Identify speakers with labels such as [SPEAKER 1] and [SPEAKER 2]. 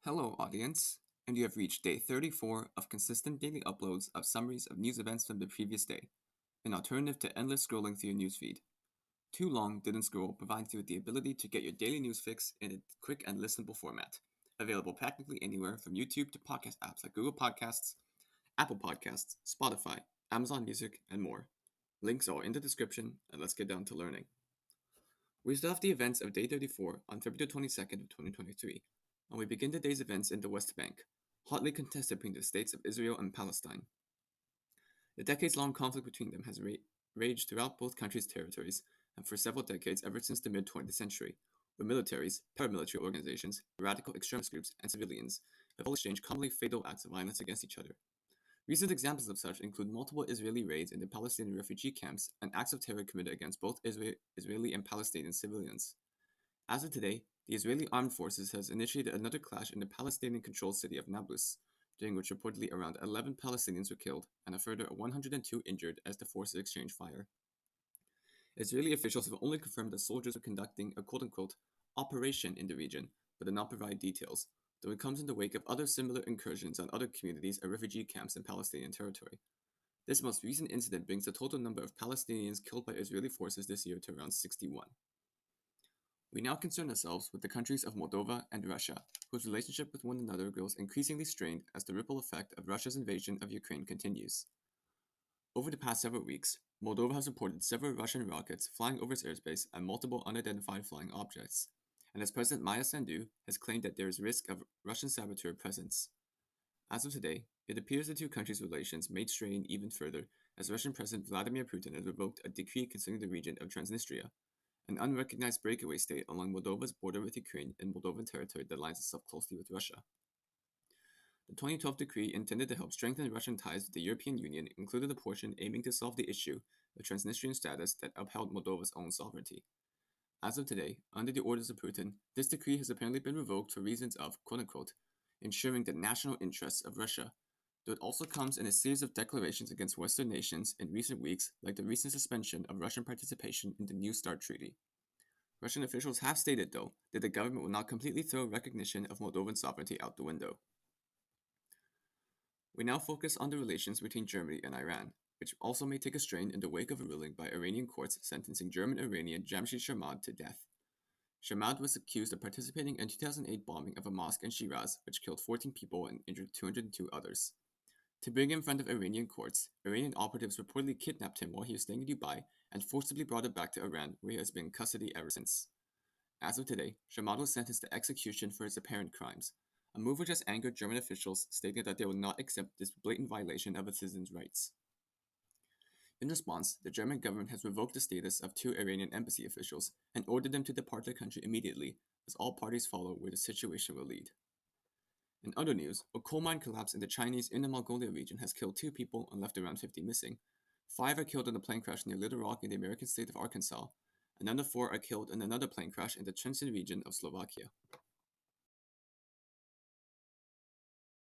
[SPEAKER 1] Hello, audience, and you have reached day 34 of consistent daily uploads of summaries of news events from the previous day, an alternative to endless scrolling through your newsfeed. Too Long Didn't Scroll provides you with the ability to get your daily news fix in a quick and listenable format, available practically anywhere from YouTube to podcast apps like Google Podcasts, Apple Podcasts, Spotify, Amazon Music, and more. Links are in the description, and let's get down to learning. We start off the events of day 34 on February 22nd of 2023, and we begin the day's events in the West Bank, hotly contested between the states of Israel and Palestine. The decades-long conflict between them has raged throughout both countries' territories, and for several decades ever since the mid-20th century, where militaries, paramilitary organizations, radical extremist groups, and civilians have all exchanged commonly fatal acts of violence against each other. Recent examples of such include multiple Israeli raids into Palestinian refugee camps and acts of terror committed against both Israeli and Palestinian civilians. As of today, the Israeli Armed Forces has initiated another clash in the Palestinian-controlled city of Nablus, during which reportedly around 11 Palestinians were killed and a further 102 injured as the forces exchanged fire. Israeli officials have only confirmed that soldiers are conducting a quote-unquote operation in the region, but did not provide details, though it comes in the wake of other similar incursions on other communities and refugee camps in Palestinian territory. This most recent incident brings the total number of Palestinians killed by Israeli forces this year to around 61. We now concern ourselves with the countries of Moldova and Russia, whose relationship with one another grows increasingly strained as the ripple effect of Russia's invasion of Ukraine continues. Over the past several weeks, Moldova has reported several Russian rockets flying over its airspace and multiple unidentified flying objects, and as President Maya Sandu has claimed that there is risk of Russian saboteur presence. As of today, it appears the two countries' relations may strain even further as Russian President Vladimir Putin has revoked a decree concerning the region of Transnistria, an unrecognized breakaway state along Moldova's border with Ukraine in Moldovan territory that lines itself closely with Russia. The 2012 decree intended to help strengthen Russian ties with the European Union included a portion aiming to solve the issue of Transnistrian status that upheld Moldova's own sovereignty. As of today, under the orders of Putin, this decree has apparently been revoked for reasons of, quote-unquote, ensuring the national interests of Russia, though it also comes in a series of declarations against Western nations in recent weeks, like the recent suspension of Russian participation in the New START Treaty. Russian officials have stated, though, that the government will not completely throw recognition of Moldovan sovereignty out the window. We now focus on the relations between Germany and Iran, which also may take a strain in the wake of a ruling by Iranian courts sentencing German-Iranian Jamshid Sharmahd to death. Sharmahd was accused of participating in 2008 bombing of a mosque in Shiraz, which killed 14 people and injured 202 others. To bring him in front of Iranian courts, Iranian operatives reportedly kidnapped him while he was staying in Dubai and forcibly brought him back to Iran, where he has been in custody ever since. As of today, Sharmahd was sentenced to execution for his apparent crimes, a move which has angered German officials, stating that they will not accept this blatant violation of a citizen's rights. In response, the German government has revoked the status of two Iranian embassy officials and ordered them to depart the country immediately, as all parties follow where the situation will lead. In other news, a coal mine collapse in the Chinese Inner Mongolia region has killed 2 people and left around 50 missing. 5 are killed in a plane crash near Little Rock in the American state of Arkansas. Another 4 are killed in another plane crash in the Trenčín region of Slovakia.